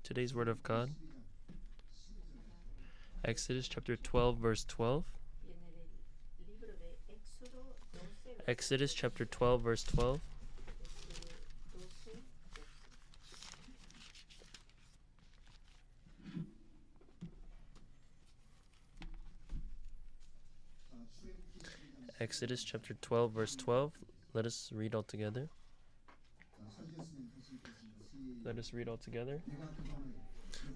Today's Word of God, Exodus chapter 12, verse 12. Exodus chapter 12, verse 12. Exodus chapter 12, verse 12. Let us read all together. Let us read all together.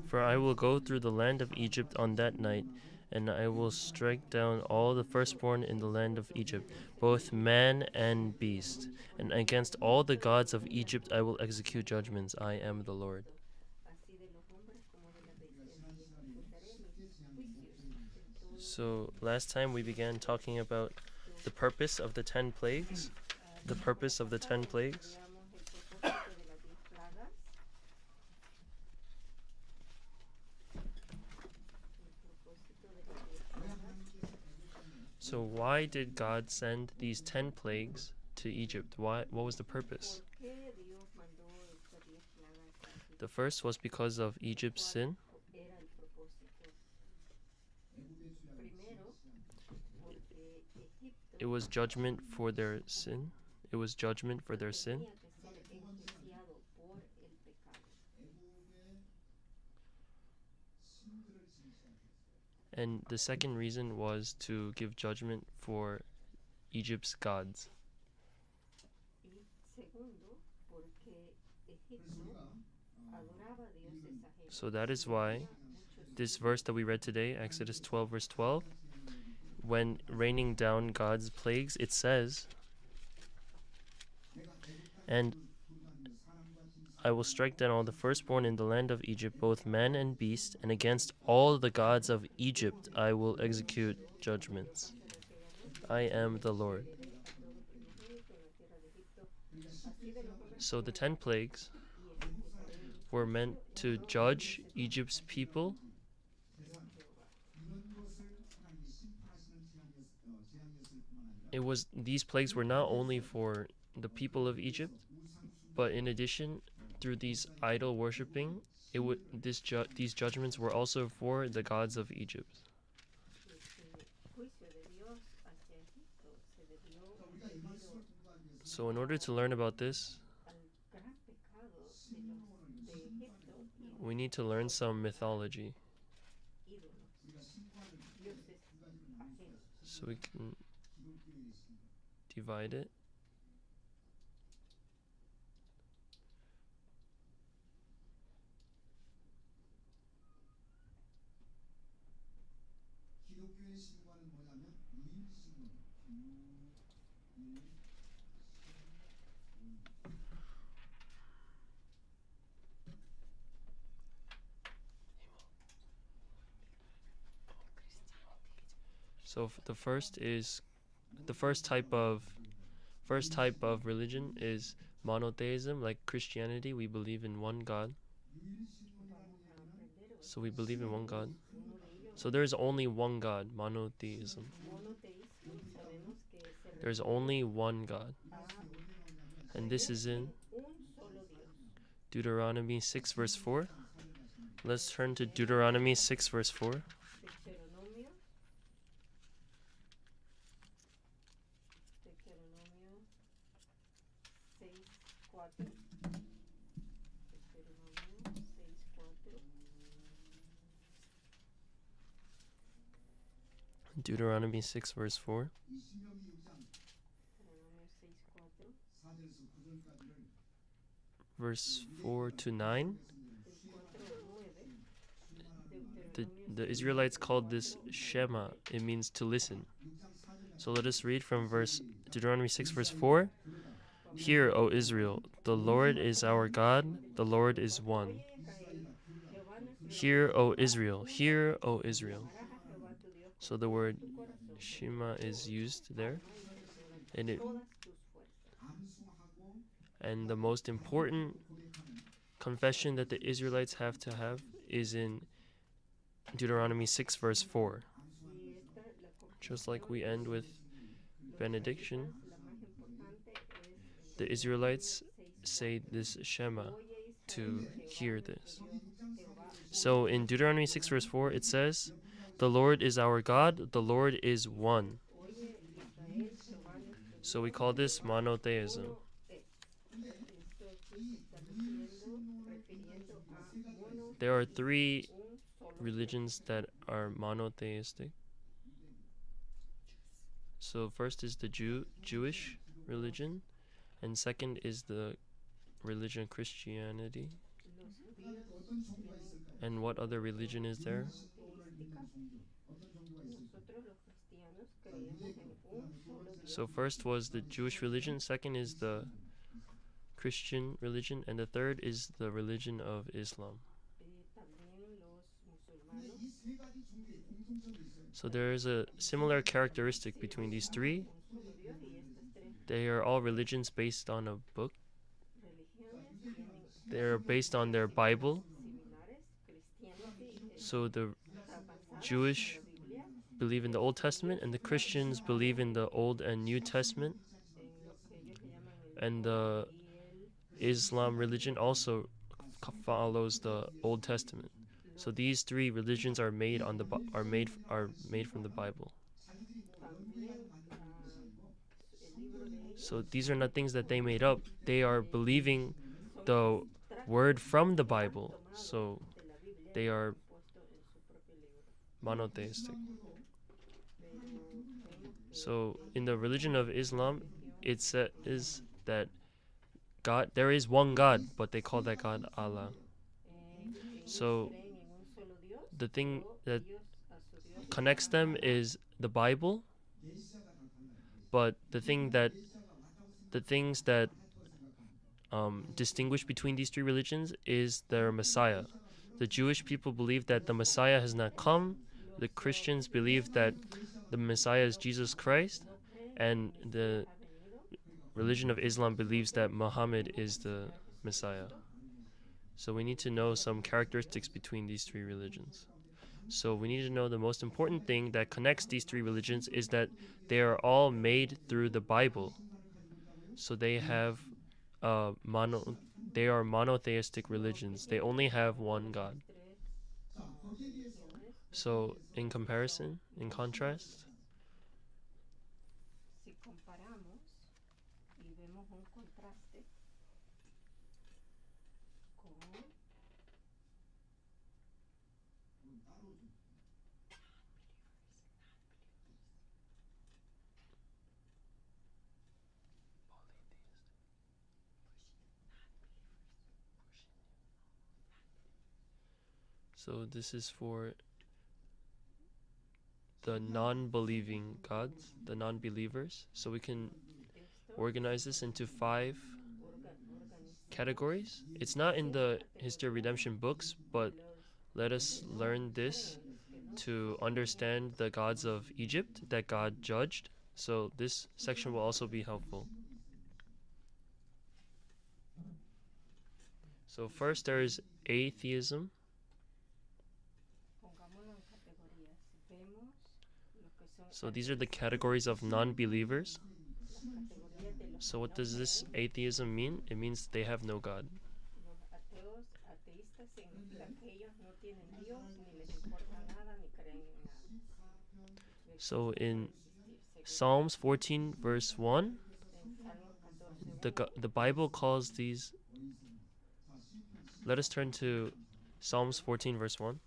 For I will go through the land of Egypt on that night, and I will strike down all the firstborn in the land of Egypt, both man and beast. And against all the gods of Egypt I will execute judgments. I am the Lord. So last time we began talking about the purpose of the 10 plagues. The purpose of the 10 plagues. So why did God send these 10 plagues to Egypt? What was the purpose? The first was because of Egypt's sin. It was judgment for their sin. It was judgment for their sin. And the second reason was to give judgment for Egypt's gods. So that is why this verse that we read today, Exodus 12, verse 12, when raining down God's plagues, it says, "And I will strike down all the firstborn in the land of Egypt, both man and beast, and against all the gods of Egypt I will execute judgments. I am the Lord." So the 10 plagues were meant to judge Egypt's people. These plagues were not only for the people of Egypt, but in addition, through these idol worshipping, these judgments were also for the gods of Egypt. So in order to learn about this, we need to learn some mythology. So we can divide it. So the first type of religion is monotheism, like Christianity. We believe in one God. So we believe in one God. So there is only one God, monotheism. There's only one God. And this is in Deuteronomy 6 verse 4. Let's turn to Deuteronomy 6 verse 4. Deuteronomy 6 verse 4. Verse 4 to 9. The Israelites called this Shema. It means to listen. So let us read from Deuteronomy 6 verse 4. "Hear, O Israel, the Lord is our God, the Lord is one. Hear, O Israel, hear, O Israel." So the word Shema is used there. And the most important confession that the Israelites have to have is in Deuteronomy 6 verse 4. Just like we end with benediction, the Israelites say this Shema to hear this. So in Deuteronomy 6 verse 4 it says, "The Lord is our God, the Lord is one." So we call this monotheism. There are three religions that are monotheistic. So first is the Jewish religion, and second is the religion of Christianity. And what other religion is there? So first was the Jewish religion, second is the Christian religion, and the third is the religion of Islam. So there is a similar characteristic between these three. They are all religions based on a book. They are based on their Bible. So the Jewish believe in the Old Testament, and the Christians believe in the Old and New Testament. And the Islam religion also follows the Old Testament. So these three religions are made from the Bible. So these are not things that they made up. They are believing the word from the Bible. So they are monotheistic. So in the religion of Islam, it says that there is one God, but they call that God Allah. So the thing that connects them is the Bible, but the things that distinguish between these three religions is their Messiah. The Jewish people believe that the Messiah has not come. The Christians believe that the Messiah is Jesus Christ, and the religion of Islam believes that Muhammad is the Messiah. So we need to know some characteristics between these three religions. So we need to know the most important thing that connects these three religions is that they are all made through the Bible. So they have they are monotheistic religions. They only have one God. So in contrast, so this is for the non-believing gods, the non-believers. So we can organize this into 5 categories. It's not in the History of Redemption books, but let us learn this to understand the gods of Egypt that God judged. So this section will also be helpful. So first there is atheism. So these are the categories of non-believers. So what does this atheism mean? It means they have no God. So in Psalms 14 verse 1, the Bible calls these. Let us turn to Psalms 14 verse 1.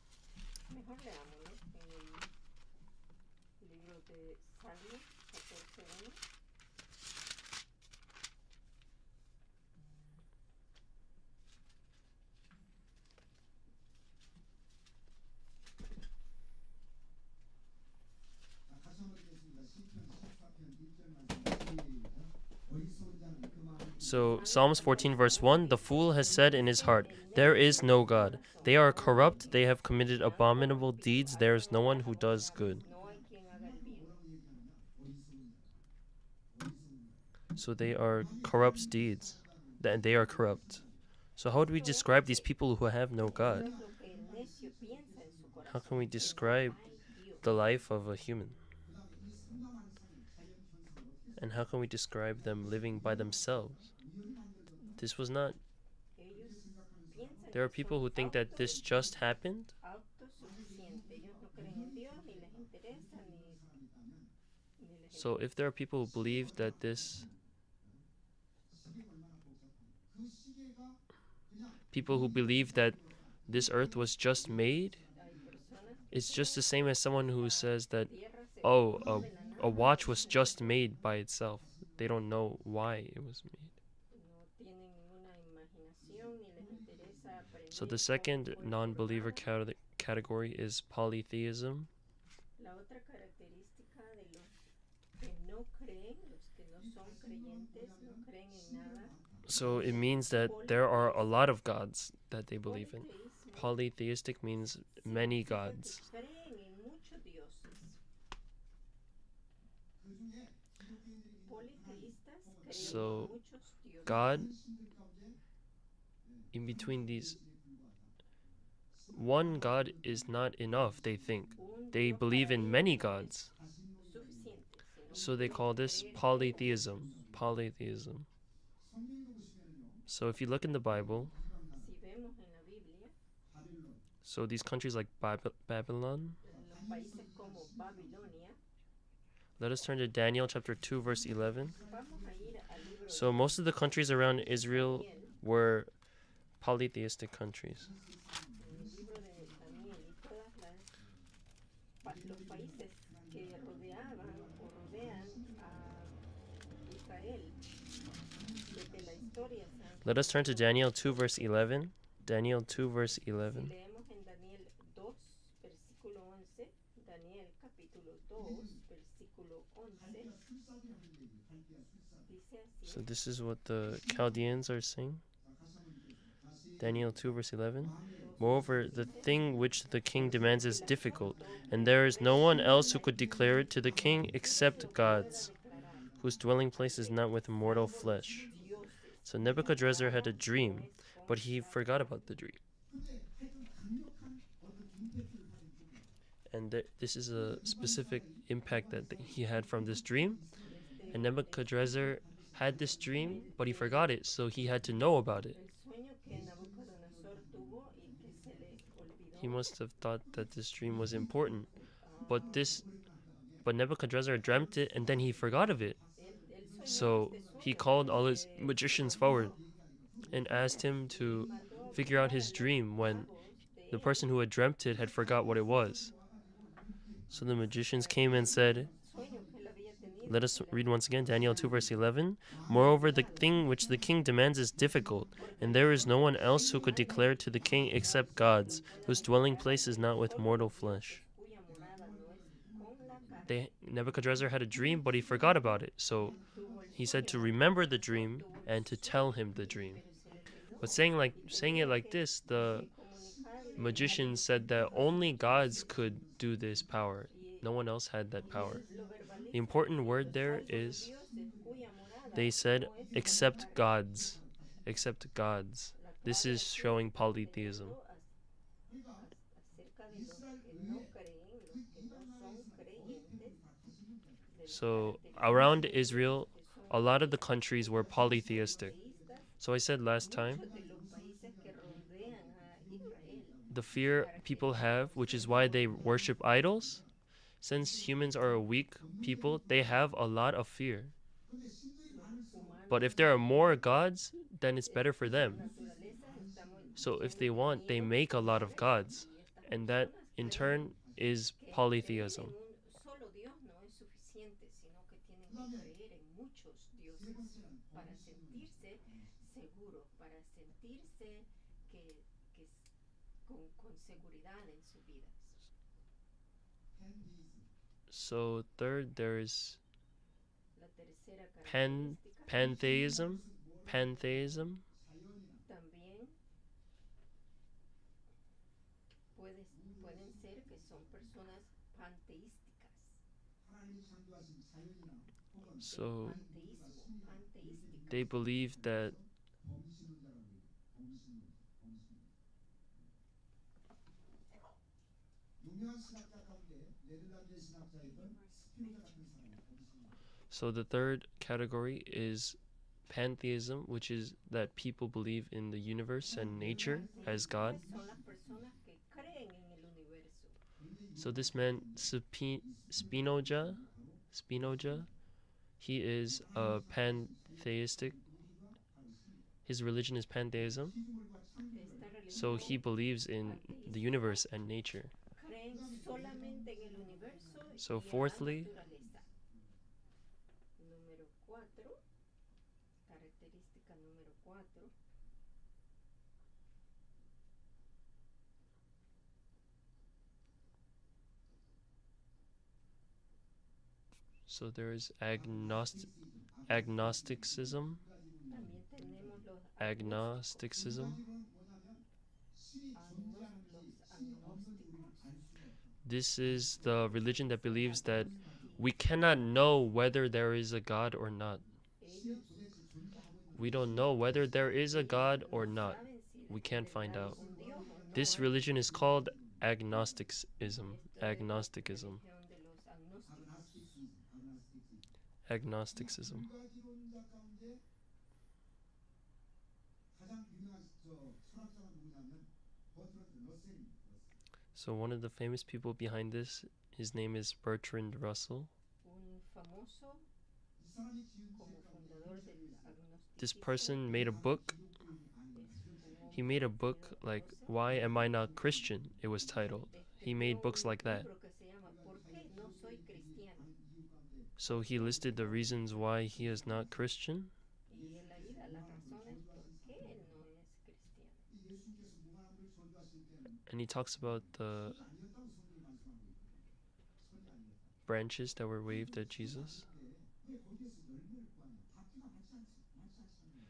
So Psalms 14 verse 1, the fool has said in his heart, there is no God. They are corrupt, they have committed abominable deeds, there is no one who does good. So they are corrupt deeds. They are corrupt. So how do we describe these people who have no God? How can we describe the life of a human? And how can we describe them living by themselves? This was not There are people who think that this just happened. So if there are people who believe that this earth was just made, it's just the same as someone who says that, oh, a watch was just made by itself. They don't know why it was made. So the second non-believer category is polytheism. So it means that there are a lot of gods that they believe in. Polytheistic means many gods. So God, in between these, one God is not enough, they think. They believe in many gods. So they call this polytheism. Polytheism. So if you look in the Bible, so these countries like Babylon, let us turn to Daniel chapter 2 verse 11. So most of the countries around Israel were polytheistic countries. Let us turn to Daniel 2 verse 11. Daniel 2 verse 11. So this is what the Chaldeans are saying. Daniel 2 verse 11. Moreover, the thing which the king demands is difficult, and there is no one else who could declare it to the king except gods, whose dwelling place is not with mortal flesh. So Nebuchadnezzar had a dream, but he forgot about the dream. And this is a specific impact that he had from this dream. And Nebuchadnezzar had this dream, but he forgot it, so he had to know about it. He must have thought that this dream was important, but Nebuchadnezzar dreamt it and then he forgot of it. So he called all his magicians forward and asked him to figure out his dream when the person who had dreamt it had forgot what it was. So the magicians came and said, let us read once again, Daniel 2 verse 11. Moreover, the thing which the king demands is difficult, and there is no one else who could declare to the king except gods, whose dwelling place is not with mortal flesh. Nebuchadnezzar had a dream, but he forgot about it. So he said to remember the dream and to tell him the dream. But saying it like this, the magicians said that only gods could do this power. No one else had that power. The important word there is, they said, except gods. Except gods. This is showing polytheism. So around Israel, a lot of the countries were polytheistic. So I said last time, the fear people have, which is why they worship idols, since humans are a weak people, they have a lot of fear. But if there are more gods, then it's better for them. So if they want, they make a lot of gods, and that in turn is polytheism. So third, there is pantheism. Pantheism. So they believe that so the third category is pantheism, which is that people believe in the universe and nature as God. Son las personas que creen en el universo. So this man Spinoza, he is a pantheistic. His religion is pantheism. Esta So he religión believes in the panteísta universe and nature. creen solamente en el universo So y en la fourthly, naturaleza. Número 4, característica número 4. so there is agnosticism. También tenemos los Agnosticism. agnósticos. This is the religion that believes that we cannot know whether there is a God or not. Ellos We don't know whether there is a God or no not. saben si We de can't verdad find hay out. un Dios o no This hay. religion is called agnosticism. Esto es la Agnosticism. religión de los agnósticos. Agnosticism. So one of the famous people behind this, his name is Bertrand Russell. Un famoso como fundador del This agnosticismo person made a book. es un He made a book like Why Am I Not Christian? It was titled. He made books like that. libro que se llama ¿Por qué no soy cristiano? So he listed the reasons why he is not Christian. Y él ahí da las razones por qué él no es cristiano. And he talks about the branches that were waved at Jesus.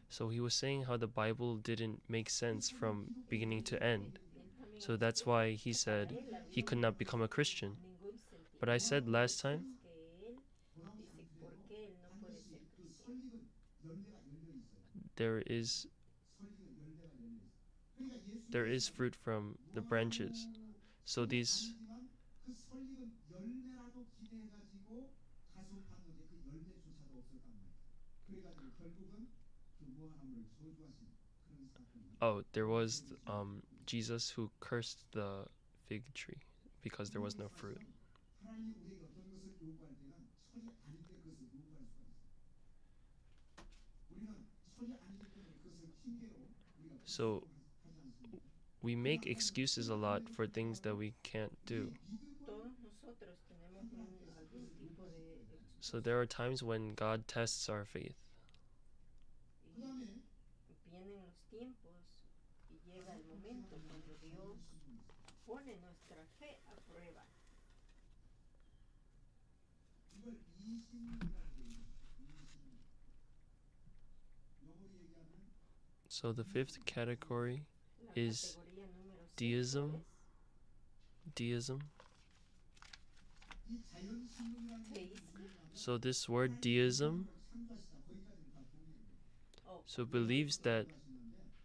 So he was saying how the Bible didn't make sense from beginning to end. Él también So that's why he said he could not become a Christian. ningún sentido. But I said last time, Que él dice por qué él no puede ser cristiano. there is fruit from the branches. So these there was Jesus who cursed the fig tree because there was no fruit. So we make excuses a lot for things that we can't do. Todos nosotros tenemos algún tipo de So there are times when God tests our faith. y vienen los tiempos y llega el momento cuando Dios pone nuestra fe a prueba. So the fifth category La is categoría número deism. 5 Deism. es teísmo. So this word deism so believes that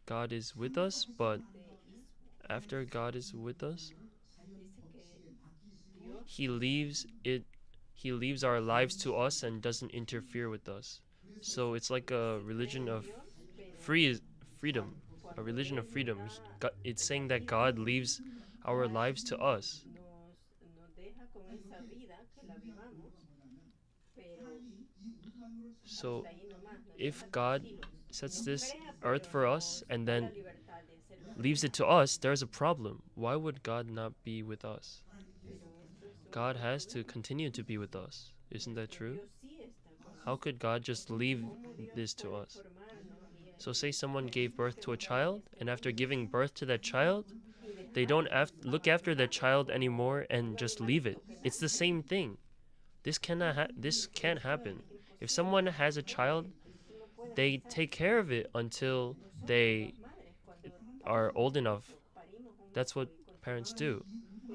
God is with us, but Teísmo after God is with us, dice que Dios he leaves our lives to us and doesn't interfere with us. So it's like a religion of freedom, a religion of freedom. It's saying that God leaves our lives to us. nos deja con esa vida que la vivamos, pero So hasta ahí nomás, no if llega God hasta aquí. sets Nos this crea, earth pero for us nos and da la then libertad de hacer lo que leaves it to us, there's a problem. Why would God not be with us? pero esto es un God has to problema. continue to be with us. Isn't that true? Dios sí está con How nosotros. could God just leave ¿Cómo Dios this to puede us? formarnos y So say someone gave birth to a child, and after giving birth to that child, they don't look after that child anymore and just leave it. It's the same thing. This can't happen. If someone has a child, they take care of it until they are old enough. That's what parents do.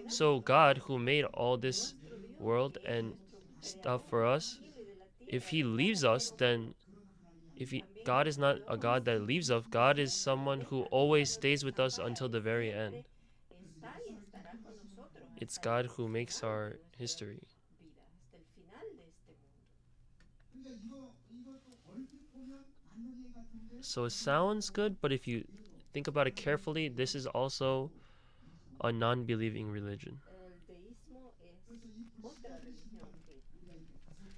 So God, who made all this world and stuff for us, if he leaves us, then God is not a God that leaves us. God is someone who always stays with us until the very end. está y estará con nosotros It's hasta God el who makes final our de nuestra history. vida, hasta el final de este mundo. So it sounds good, but if you think about it carefully, this is also a non-believing religion. El deísmo es otra religión que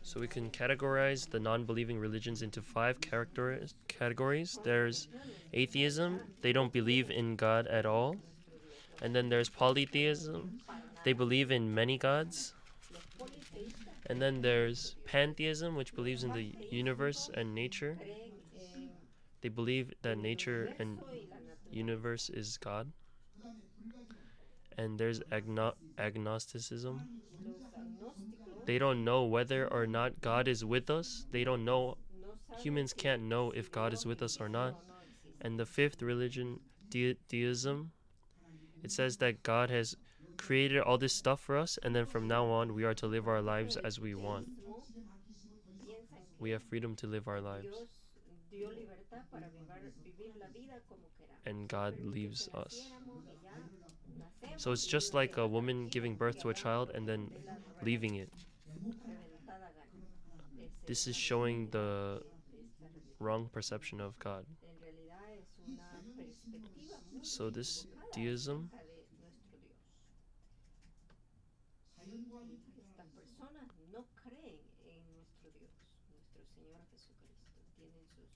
So we can categorize the non-believing religions into 5 categories. There's atheism, they don't believe in God at all. And then there's polytheism, they believe in many gods. And then there's pantheism, which believes in the universe and nature. creen en They believe that el nature and universo y la naturaleza. universe is God. And there's agnosticism. Los agnósticos They don't know whether or not God is with us. They don't know. no saben Humans si- can't know si if God is Dios with us or existe not. o no existe. And the fifth religion, deism, it says that God has created all this stuff for us, and then from now on, we are to live our lives as we want. Piensan We have freedom to live our lives, Dios dio libertad para vivir la vida como queramos. and God Permitió leaves que us. naciéramos y ya nacemos So it's y just Dios like a lleva woman consigo giving birth to a y child abajo and then de la leaving it. reventada gana. This Esa is es showing the la esta religión. wrong perception of God. En realidad es una perspectiva muy So this equivocada deism, acerca de nuestro Dios. Estas personas no creen en nuestro Dios, nuestro Señor Jesucristo. Tienen sus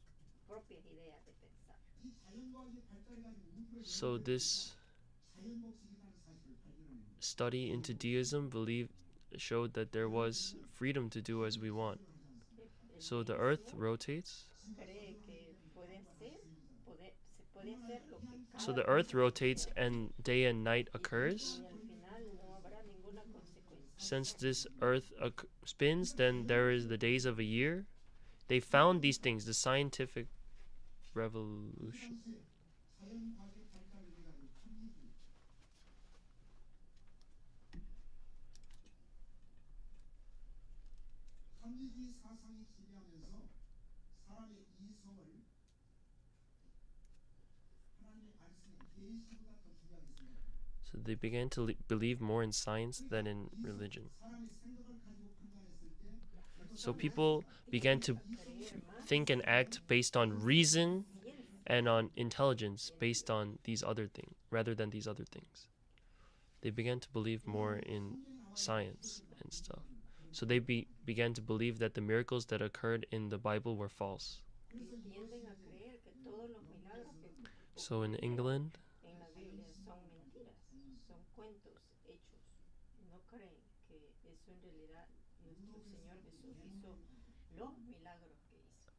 propias ideas de pensar. so this study into deism showed that there was freedom to do as we want. El So the deísmo earth rotates. cree que se puede hacer lo que So cada the earth uno rotates quiera, and day and night occurs. y al final no habrá ninguna consecuencia. Since this earth spins, then there is the days of a year. They found these things, the scientific revolution. So they began to believe more in science than in religion. So people began to think and act based on reason and on intelligence based on these other things rather than these other things. They began to believe more in science and stuff. So they began to believe that the miracles that occurred in the Bible were false. Y tienden a creer que todos los milagros que So in England, en la Biblia son mentiras, son cuentos hechos. No creen que eso en realidad nuestro Señor Jesús hizo los milagros que hizo.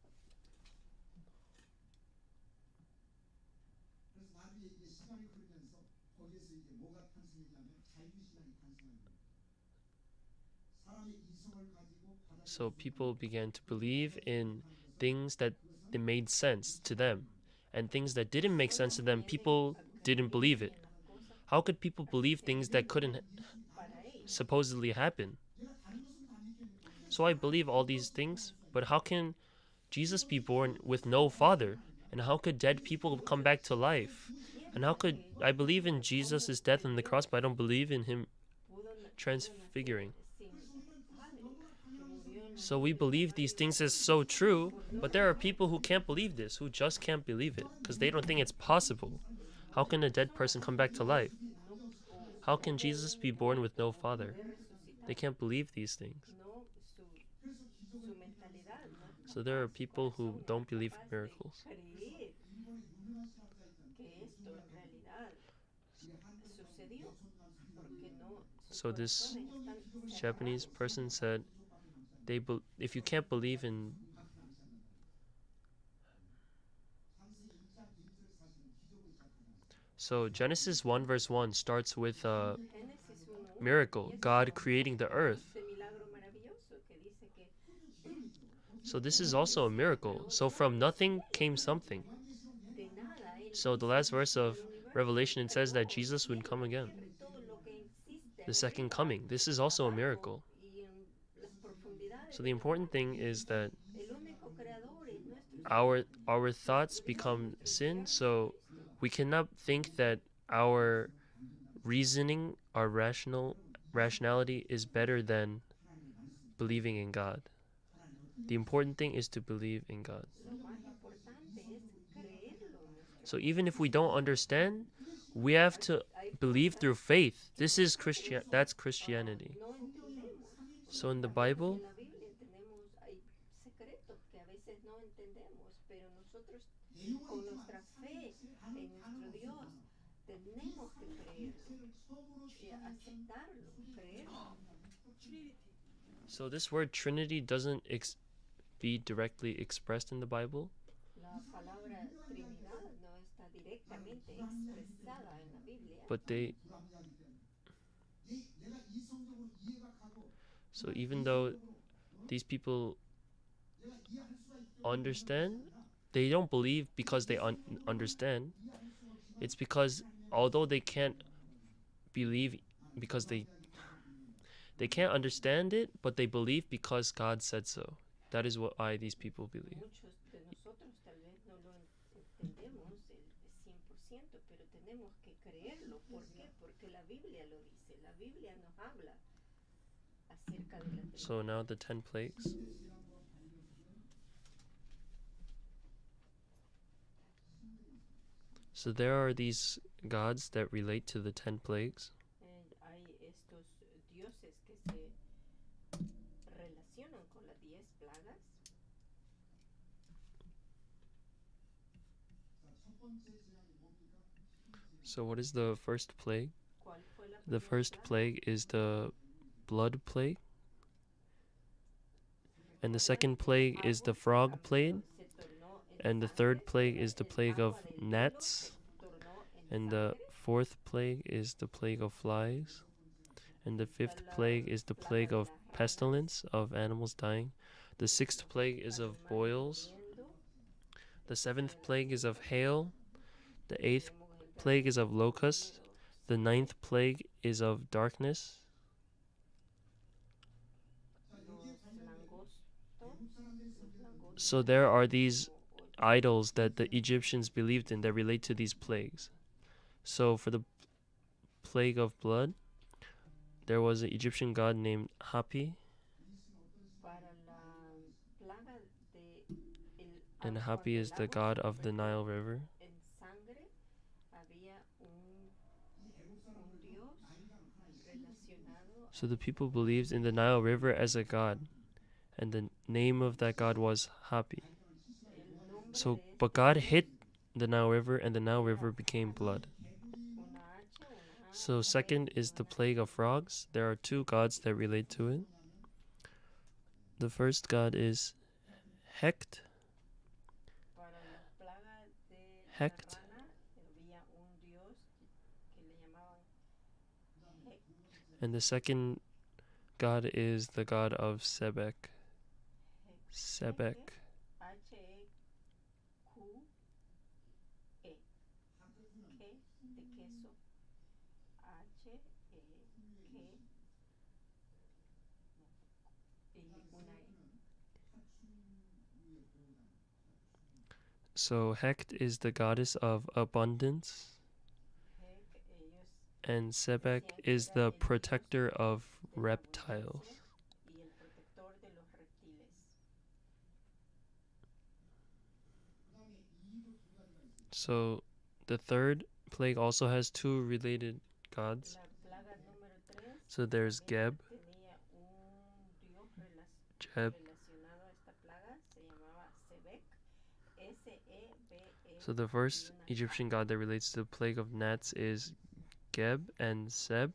so people began to believe in things that they made sense to them, and things that didn't make sense to them, people didn't believe it. How could people believe things that couldn't supposedly happen? So I believe all these things, but how can Jesus be born with no father? And how could dead people come back to life? And how could I believe in Jesus' death on the cross, but I don't believe in him transfiguring? So we believe these things as so true, but there are people who can't believe this, who just can't believe it, because they don't think it's possible. How can a dead person come back to life? How can Jesus be born with no father? They can't believe these things. No, su mentalidad no es So there are people who don't believe in miracles. creer que esto en realidad sucedió, porque no, sus So this corazones están Japanese cerrados. person said, if you can't believe in So Genesis 1 verse 1 starts with a Génesis 1:1 miracle, God creating the earth. este milagro maravilloso que dice que So this is also a miracle. So from nothing came something. de nada él So the last verse of Revelation, it says that Jesus would come again. y todo lo que existe The second coming. This is also a miracle. y en las profundidades. So the important thing is that El único creador es nuestro our thoughts become sin, so we cannot think that our reasoning, our rationality is better than believing in God. The important thing is to believe in God. Lo más importante es So even if we don't understand, we have to believe through faith. This is that's Christianity. no entendemos. So in the En Bible, la Biblia tenemos, hay secretos que a veces no entendemos, pero nosotros con nuestra fe en nuestro Dios tenemos que creerlo y aceptarlo, creerlo. so this word Trinity doesn't be directly expressed in the Bible, La palabra Trinidad no está directamente expresada en la Biblia, but so even though these people understand, they don't believe because they understand. It's because although they can't believe because they can't understand it, but they believe because God said so. That is why these people believe. muchos de nosotros tal vez no lo entendemos el 100%, pero tenemos que creerlo. ¿Por qué? Porque la Biblia lo dice. La Biblia nos habla acerca de la Trinidad. So now the 10 plagues. So there are these gods that relate to the 10 plagues. Hay estos dioses que se relacionan con las 10 plagas. So what is the first plague? ¿Cuál fue la The primera first plaga? plague is the blood plague. And the second plague is the frog plague. And the third plague is the plague of gnats. And the fourth plague is the plague of flies. And the fifth plague is the plague of pestilence, of animals dying. The sixth plague is of boils. The seventh plague is of hail. The eighth plague is of locusts. The ninth plague is of darkness. So there are these idols that the Egyptians believed in that relate to these plagues. So for the plague of blood, there was an Egyptian god named Hapi. And Hapi is the god of the Nile River. So the people believed in the Nile River as a god, and the name of that god was Hapi. So, but God hit the Nile River, and the Nile River became blood. So second is the plague of frogs. There are two gods that relate to it. The first god is Hecht. Hecht. And the second god is the god of Sebek. Sebek. So Hecht is the goddess of abundance, and Sebek is the protector of reptiles. So the third plague also has two related gods. So there's Geb, Jeb. So the first Egyptian god that relates to the plague of gnats is Geb and Seb.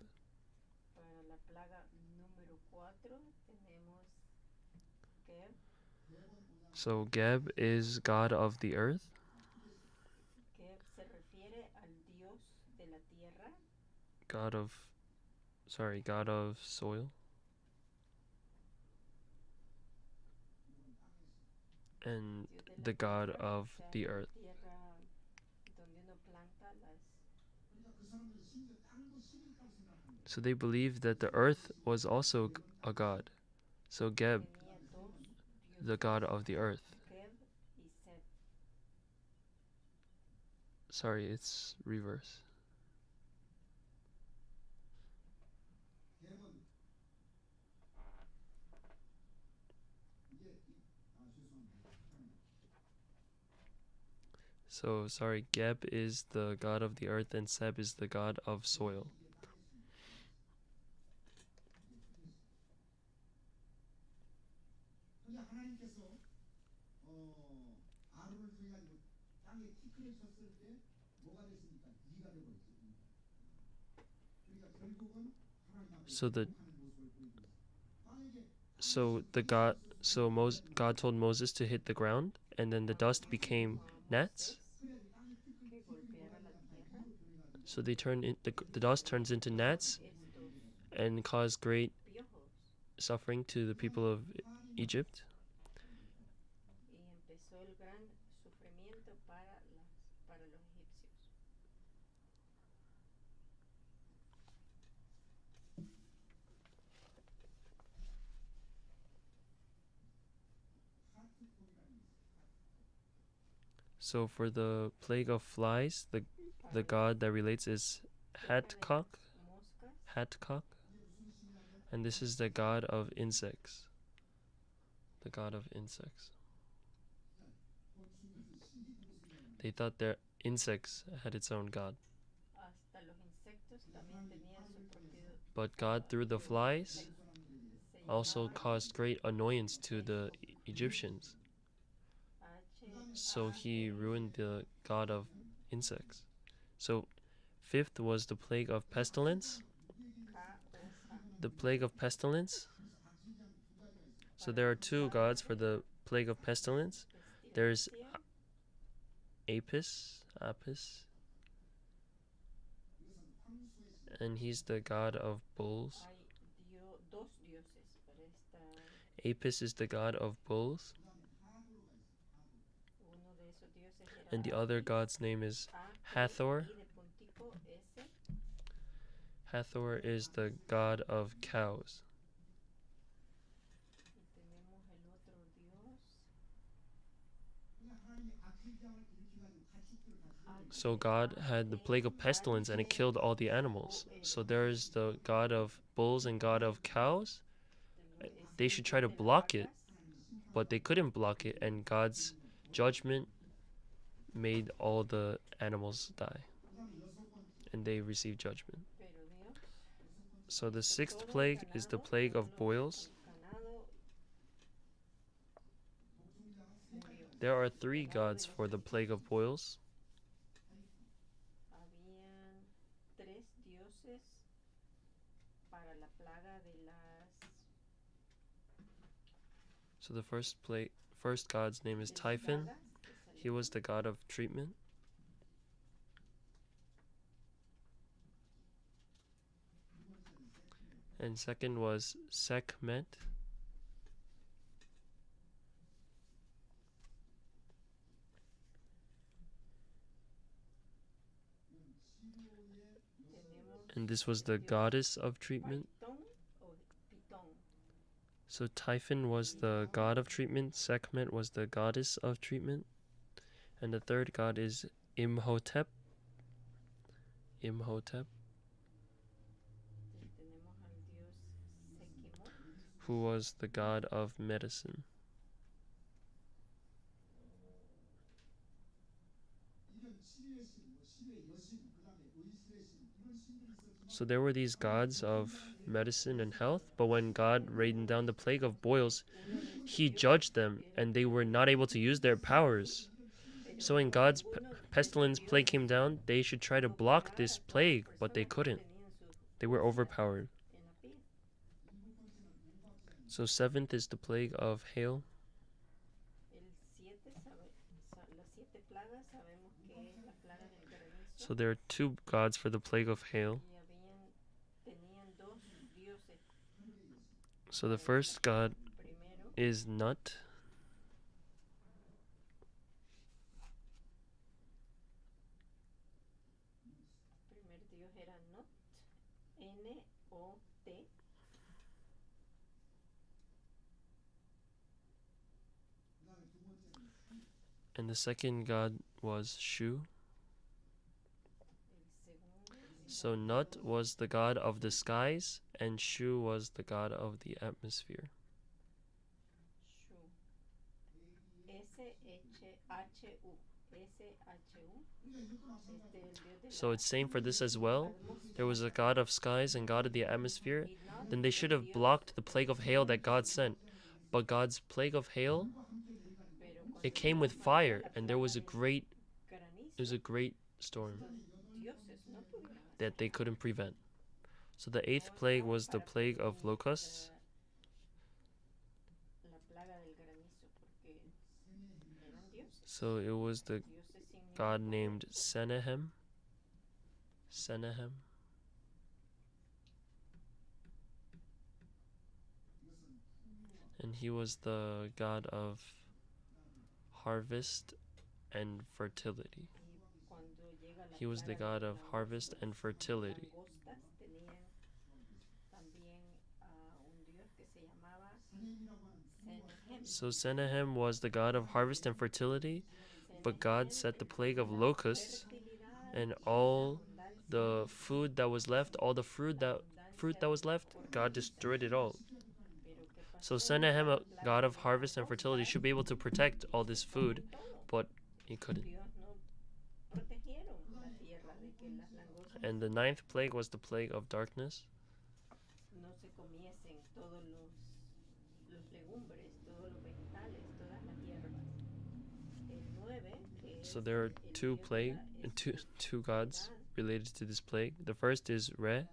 So Geb is god of the earth. God of soil. And the god of the earth. So they believed that the earth was also a god. So Geb, the god of the earth. Sorry, it's reverse. So, sorry, Geb is the god of the earth and Seb is the god of soil. So the so the god so God told Moses to hit the ground, and then the dust became gnats. Que golpeara la tierra. So they turn in the dust turns into gnats Estos and cause great piojos. suffering to the people of Egypt. Y empezó el gran sufrimiento para los egipcios. So for the plague of flies, the god that relates is Hatkok, Moscas. Hatkok, and this is the god of insects. The god of insects. They thought their insects had its own god. Hasta los insectos también tenían su propio. But God, through the flies, Se also llamaban caused great annoyance to the Egyptians. So he ruined the god of insects. So, fifth was the plague of pestilence. The plague of pestilence. So there are two gods for the plague of pestilence. There's Apis, and he's the god of bulls. Hay dos dioses para esta. Apis is the god of bulls, Uno de esos dioses era and the other god's name is Hathor. y de puntico S. Hathor is the god of cows. Y tenemos el otro dios. So God had the plague of pestilence and it killed all the animals. So there's the god of bulls and god of cows. They should try to block it, but they couldn't block it, and God's judgment made all the animals die, and they received judgment. Pero Dios. So the sixth plague is the plague of boils. Ganado murió. There are three gods for the plague of boils. Habían tres dioses para la plaga de las. So the first god's name is Typhon. He was the god of treatment. And second was Sekhmet. And this was the goddess of treatment. So Typhon was the god of treatment, Sekhmet was the goddess of treatment, and the third god is Imhotep. Imhotep, who was the god of medicine. So there were these gods of medicine and health, but when God rained down the plague of boils, he judged them and they were not able to use their powers. So when God's pestilence plague came down, they should try to block this plague, but they couldn't. They were overpowered. So seventh is the plague of hail. So there are two gods for the plague of hail. So the first god is Nut. And the second god was Shu. So Nut was the god of the skies, and Shu was the god of the atmosphere. Shu. S-H-U. S-H-U. el dios de So la it's same for this as well. There was atmósfera. a god of skies and god of the atmosphere. Y no Then they should ningún have dios blocked the plague of hail that God sent. But God's plague of hail, pero it cuando came Dios with mandó fire, la and there plaga was a del great granizo, storm estos dioses no pudieron hacer that they nada. couldn't prevent. So the No eighth plague estaban was the para plague of prevenir locusts, la plaga del granizo porque eran dioses. so it was the Dioses sin ningún god poder. named Senahem. Senahem. And he was the god of harvest and fertility. Y cuando llega la He was the plaga de god las of harvest langostas, and fertility. langostas tenían también a un dios que se llamaba Senehem. So Senahem was the god of harvest and fertility, but God set the plague of locusts, and all the food that was left, all the fruit that was left, God destroyed it all. So Senahem, a god of harvest and fertility, should be able to protect all this food, but he couldn't. Dios no protegieron la tierra de que las langostas And the ninth plague was the plague of darkness. no se comiesen todos los legumbres, todos los vegetales, todas las hierbas. El 9, que So es there are el two dios de plague, la two gods escuridad, related to this plague. The first is Re,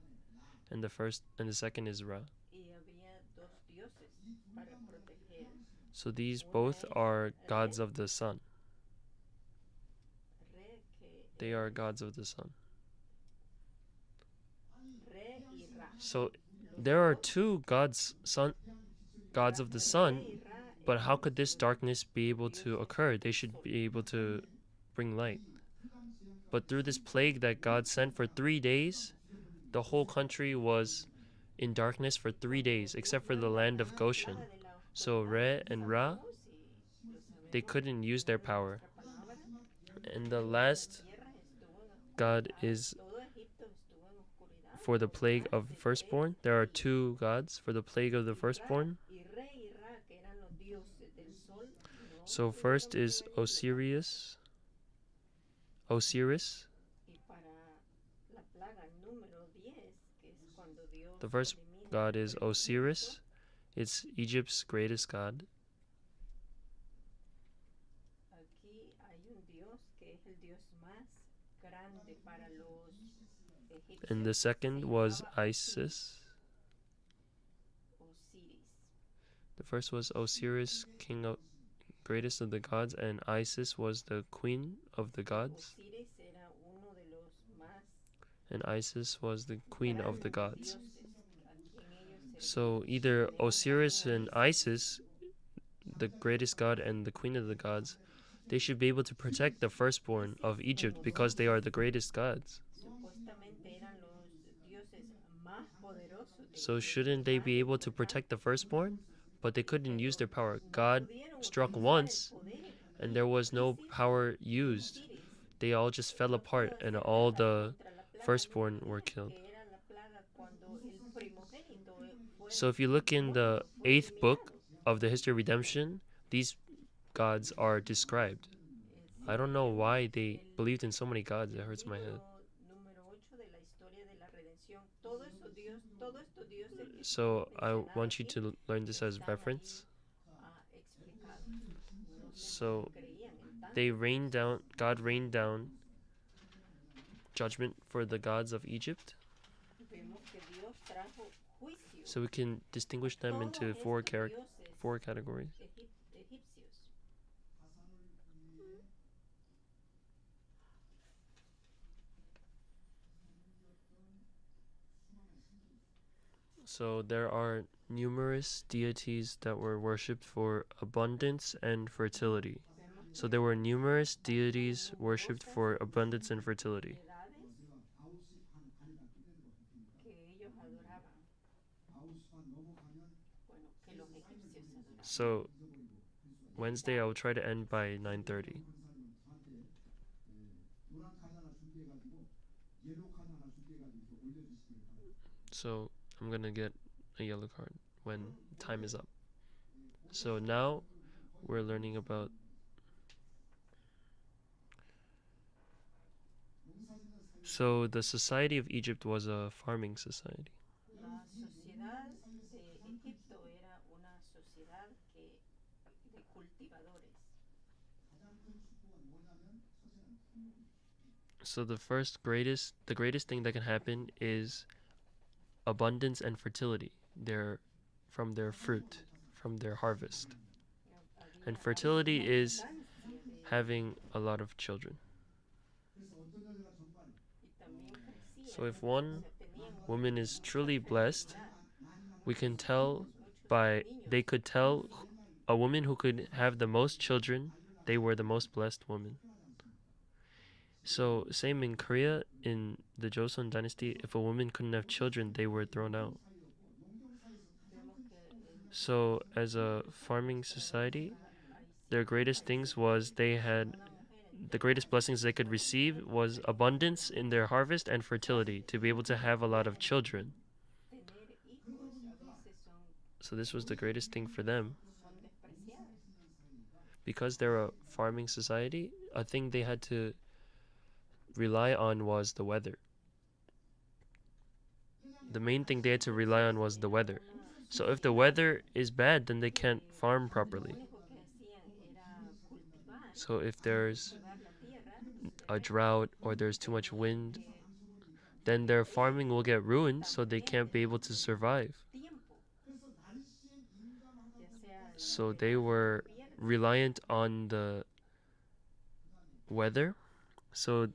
and the second is Ra. y había dos dioses para proteger. So these both are gods of the sun. Re, que They are gods of the sun. Re y Ra. So there are two gods of the sun, Re y Ra but how could this darkness be able to occur? They should be able to bring light. But through this plague that God sent for 3 days, the whole country was in darkness for 3 days, except for the land of Goshen. So Re and Ra, they couldn't use their power. And the last god is for the plague of firstborn. There are two gods for the plague of the firstborn. So first is Osiris. The first god is Osiris. It's Egypt's greatest god. Aquí hay un dios que es el dios más grande para los egipcios. And the second was Isis. Osiris. The first was Osiris, king of greatest of the gods, and Isis was the queen of the gods, Osiris era uno de los más and Isis was the queen of the gods. dioses a quien ellos So either Osiris and Isis, the greatest god and the queen of the gods, they should be able to protect the firstborn of Egypt because they are the greatest gods. supuestamente eran los dioses más poderosos de So shouldn't they be able to protect the firstborn? But they couldn't use their power. God struck once and there was no power used. They all just fell apart and all the firstborn were killed. So if you look in the 8th book of the history of redemption, these gods are described. I don't know why they believed in so many gods. It hurts my head. So I want you to learn this as reference. So God rained down judgment for the gods of Egypt. So we can distinguish them into four categories. So there are numerous deities that were worshipped for abundance and fertility. So there were numerous deities worshipped for abundance and fertility. So Wednesday I will try to end by 9:30. So I'm gonna get a yellow card when time is up. So now we're learning about So the society of Egypt was a farming society. La sociedad de Egipto era una sociedad de cultivadores. So the greatest thing that can happen is abundance and fertility. From their fruit, from their harvest. And fertility is having a lot of children. So if one woman is truly blessed, we can tell they could tell a woman who could have the most children, they were the most blessed woman. So same in Korea, in the Joseon dynasty, if a woman couldn't have children, they were thrown out. So as a farming society, their greatest things was they had the greatest blessings they could receive was abundance in their harvest and fertility, to be able to have a lot of children. So this was the greatest thing for them. Because they're a farming society, a thing they had to rely on was the weather. The main thing they had to rely on was the weather. So if the weather is bad, then they can't farm properly. So if there's a drought or there's too much wind, then their farming will get ruined, so they can't be able to survive. So they were reliant on the weather. So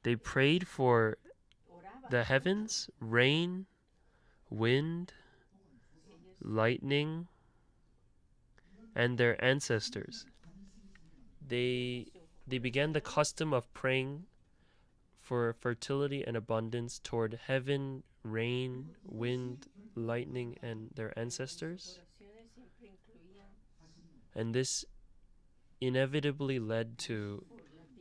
they prayed for the heavens, rain, wind, lightning, and their ancestors. They began the custom of praying for fertility and abundance toward heaven, rain, wind, lightning, and their ancestors. And this inevitably led to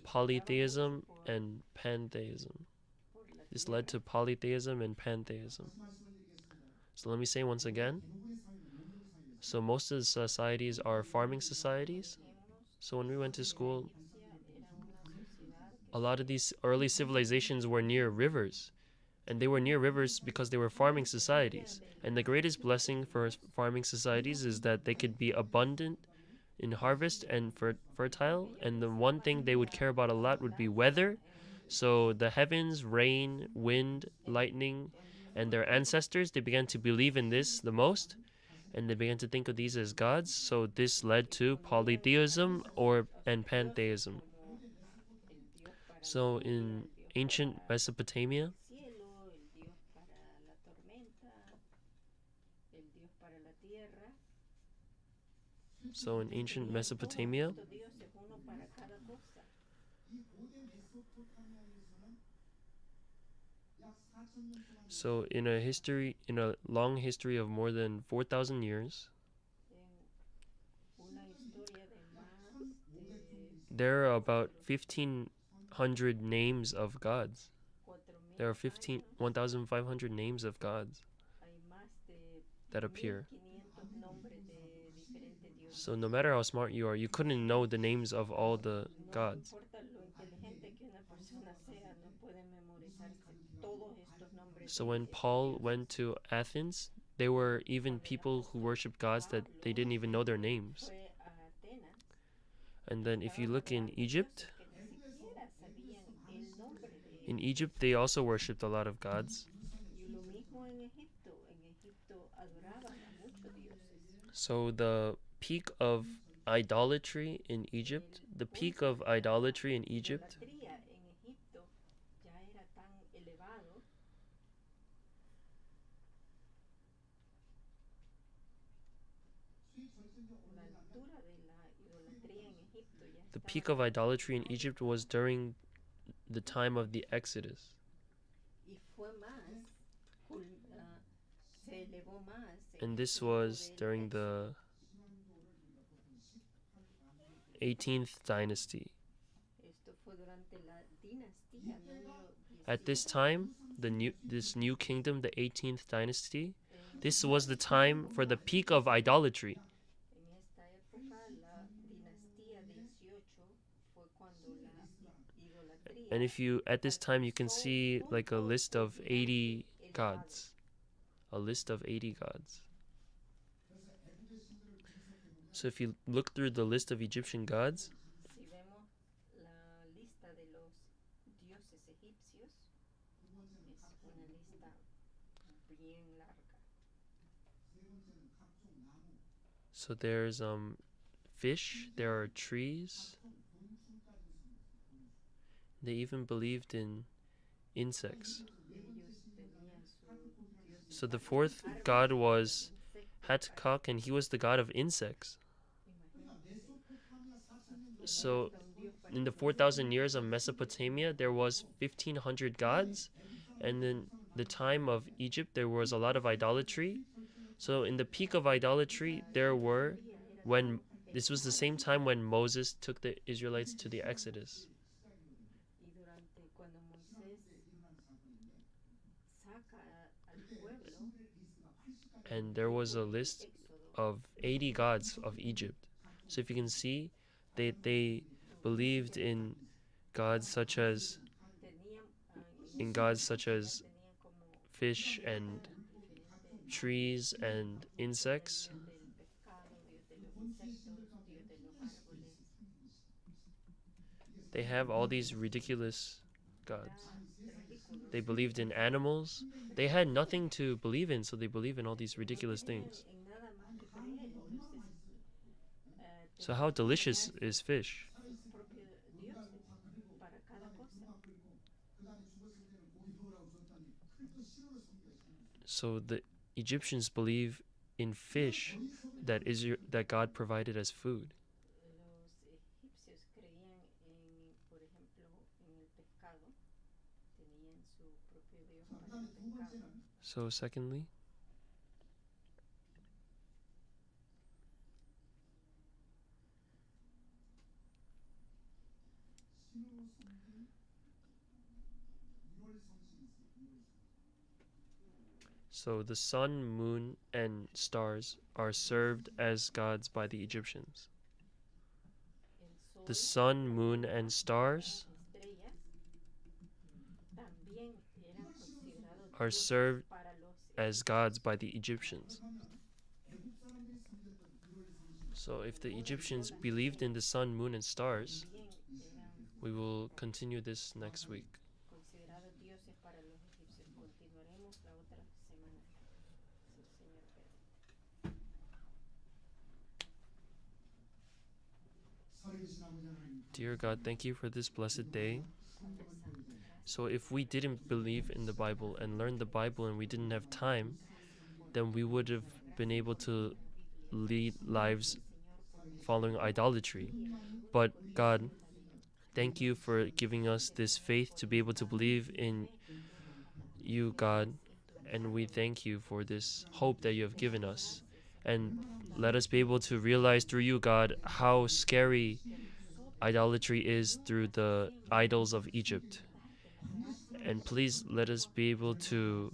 polytheism and pantheism. This led to polytheism and pantheism. So let me say once again. So most of the societies are farming societies. So when we went to school, a lot of these early civilizations were near rivers. And they were near rivers because they were farming societies. And the greatest blessing for farming societies is that they could be abundant in harvest and fertile. And the one thing they would care about a lot would be weather. So the heavens, rain, wind, lightning, and their ancestors, they began to believe in this the most. And they began to think of these as gods. So this led to polytheism and pantheism. So in ancient Mesopotamia, so in a long history of more than 4,000 years, there are about 1,500 names of gods. There are 1,500 names of gods that appear. So no matter how smart you are, you couldn't know the names of all the gods. So when Paul went to Athens, there were even people who worshipped gods that they didn't even know their names. And then if you look in Egypt they also worshipped a lot of gods. So the peak of idolatry in Egypt, was during the time of the Exodus. And this was during the 18th dynasty. At this time, this new kingdom, the 18th dynasty, this was the time for the peak of idolatry. And if you, at this time, you can see like a list of 80 gods. A list of 80 gods. So if you look through the list of Egyptian gods, Si vemos la lista de los dioses egipcios, es una lista bien larga. so there's fish, there are trees. They even believed in insects. Ellos tenían su dios So the fourth god was Hatkak, and he was the god of insects. So in the 4,000 years of Mesopotamia, there was 1,500 gods, and in the time of Egypt, there was a lot of idolatry. So in the peak of idolatry, there were, when this was the same time when Moses took the Israelites to the Exodus. Y durante cuando Moisés saca al pueblo, And there was a list Éxodo, of 80 gods of Egypt. So if you can see, they believed in gods such as tenían, in gods such as tenían como fish and diferentes trees and insects. dios del pescado, dios de los insectos, dios de los árboles. They have all these ridiculous gods. Ridículos. They believed in animals. They had nothing to believe in, so they believe in all these ridiculous things. En nada más que creer, entonces So how delicious is fish? sus propios dioses para cada cosa. So the Egyptians believe in fish that God provided as food. Los egipcios creían en, por ejemplo, en el pescado. Tenían su propio dios para el pescado. So secondly, so the sun, moon, and stars are served as gods by the Egyptians. El The sol, sun, moon, and stars estrellas, también eran considerados are dioses served para los as gods by the Egyptians. So if the Egyptians believed in the sun, moon, and stars, también eran we will continue this next week. considerados dioses para los egipcios. Continuaremos la otra semana, si el Señor permite. Dear God, thank you for this blessed day. Padre Santo, gracias So if we didn't believe in the Bible and learn the Bible and we didn't have time, then we would have been able to lead lives following idolatry. But God, thank you for giving us this faith to be able to believe in you, God, and we thank you for this hope that you have given us. And let us be able to realize through you, God, how scary idolatry is through the idols of Egypt. And please let us be able to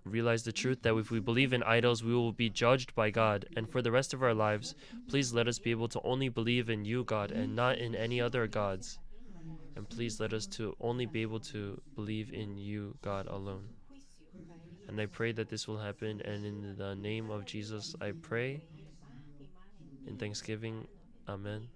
realize the truth that if we believe in idols, we will be judged by God. And for the rest of our lives, please let us be able to only believe in you, God, and not in any other gods. And please let us to only be able to believe in you, God, alone. And I pray that this will happen. And in the name of Jesus, I pray in thanksgiving. Amen.